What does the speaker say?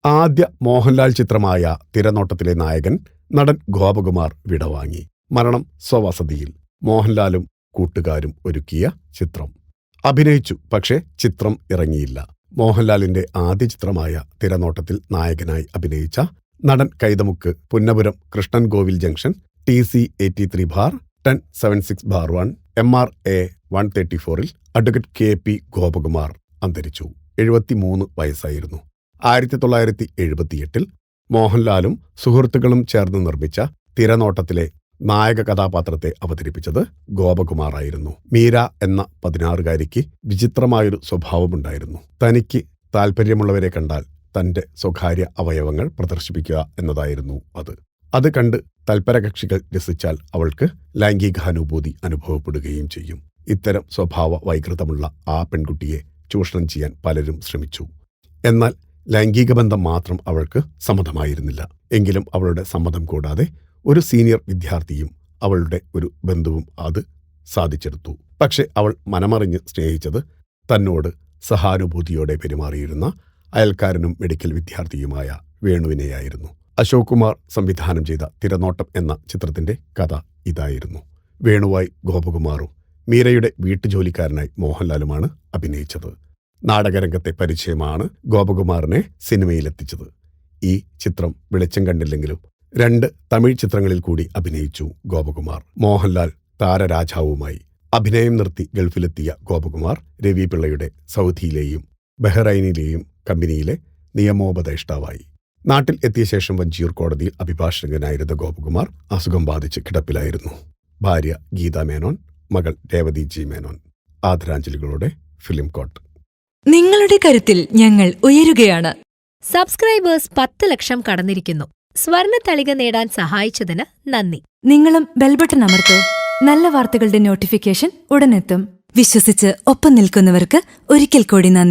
ആദ്യ മോഹൻലാൽ ചിത്രമായ തിരനോട്ടത്തിലെ നായകൻ നടൻ ഗോപകുമാർ വിടവാങ്ങി. മരണം സ്വവസതിയിൽ. മോഹൻലാലും കൂട്ടുകാരും ഒരുക്കിയ ചിത്രം. അഭിനയിച്ചു, പക്ഷേ ചിത്രം ഇറങ്ങിയില്ല. മോഹൻലാലിന്റെ ആദ്യ ചിത്രമായ തിരനോട്ടത്തിൽ നായകനായി അഭിനയിച്ച നടൻ Kaithamukku Punnapuram Krishnankovil junction TC83/1076/1 MRA 134 advocate KP Gopakumar അന്തരിച്ചു. 73 വയസ്സായിരുന്നു. 1978 മോഹൻലാലും സുഹൃത്തുക്കളും ചേർന്ന് നിർമ്മിച്ച തിരനോട്ടത്തിലെ നായക കഥാപാത്രത്തെ അവതരിപ്പിച്ചത് ഗോപകുമാറായിരുന്നു. മീര എന്ന 16-കാരിക്ക് വിചിത്രമായൊരു സ്വഭാവമുണ്ടായിരുന്നു. തനിക്ക് താൽപ്പര്യമുള്ളവരെ കണ്ടാൽ തന്റെ സ്വകാര്യ അവയവങ്ങൾ പ്രദർശിപ്പിക്കുക എന്നതായിരുന്നു അത്. അത് കണ്ട് തൽപരകക്ഷികൾ രസിച്ചാൽ അവൾക്ക് ലൈംഗികാനുഭൂതി അനുഭവപ്പെടുകയും ചെയ്യും. ഇത്തരം സ്വഭാവ വൈകൃതമുള്ള ആ പെൺകുട്ടിയെ ചൂഷണം ചെയ്യാൻ പലരും ശ്രമിച്ചു. എന്നാൽ ലൈംഗിക ബന്ധം മാത്രം അവൾക്ക് സമ്മതമായിരുന്നില്ല. എങ്കിലും അവളുടെ സമ്മതം കൂടാതെ ഒരു സീനിയർ വിദ്യാർത്ഥിയും അവളുടെ ഒരു ബന്ധുവും അത് സാധിച്ചെടുത്തു. പക്ഷെ അവൾ മനമറിഞ്ഞ് സ്നേഹിച്ചത് തന്നോട് സഹാനുഭൂതിയോടെ പെരുമാറിയിരുന്ന അയൽക്കാരനും മെഡിക്കൽ വിദ്യാർത്ഥിയുമായ വേണുവിനെയായിരുന്നു. അശോക് കുമാർ സംവിധാനം ചെയ്ത തിരനോട്ടം എന്ന ചിത്രത്തിന്റെ കഥ ഇതായിരുന്നു. വേണുവായി ഗോപകുമാറും മീരയുടെ വീട്ടുജോലിക്കാരനായി മോഹൻലാലുമാണ് അഭിനയിച്ചത്. നാടകരംഗത്തെ പരിചയമാണ് ഗോപകുമാറിനെ സിനിമയിലെത്തിച്ചത്. ഈ ചിത്രം വെളിച്ചം കണ്ടില്ലെങ്കിലും 2 തമിഴ് ചിത്രങ്ങളിൽ കൂടി അഭിനയിച്ചു ഗോപകുമാർ. മോഹൻലാൽ താരരാജാവുമായി. അഭിനയം നിർത്തി ഗൾഫിലെത്തിയ ഗോപകുമാർ രവി പിള്ളയുടെ സൗദിയിലെയും ബഹ്റൈനിലെയും കമ്പനിയിലെ നിയമോപദേഷ്ടാവായി. നാട്ടിൽ എത്തിയ ശേഷം വഞ്ചിയൂർ കോടതിയിൽ അഭിഭാഷകനായിരുന്ന ഗോപകുമാർ അസുഖം ബാധിച്ച് കിടപ്പിലായിരുന്നു. ഭാര്യ ഗീതാ മേനോൻ, മകൾ രേവതി G മേനോൻ. ആദരാഞ്ജലികളോടെ ഫിലിം കോട്ട്. നിങ്ങളുടെ കരുത്തിൽ ഞങ്ങൾ ഉയരുകയാണ്. സബ്സ്ക്രൈബേഴ്സ് 10 ലക്ഷം കടന്നിരിക്കുന്നു. സ്വർണ തളിക നേടാൻ സഹായിച്ചതിന് നന്ദി. നിങ്ങളും ബെൽബട്ടൺ അമർത്തോ. നല്ല വാർത്തകളുടെ നോട്ടിഫിക്കേഷൻ ഉടനെത്തും. വിശ്വസിച്ച് ഒപ്പം നിൽക്കുന്നവർക്ക് ഒരിക്കൽ കൂടി നന്ദി.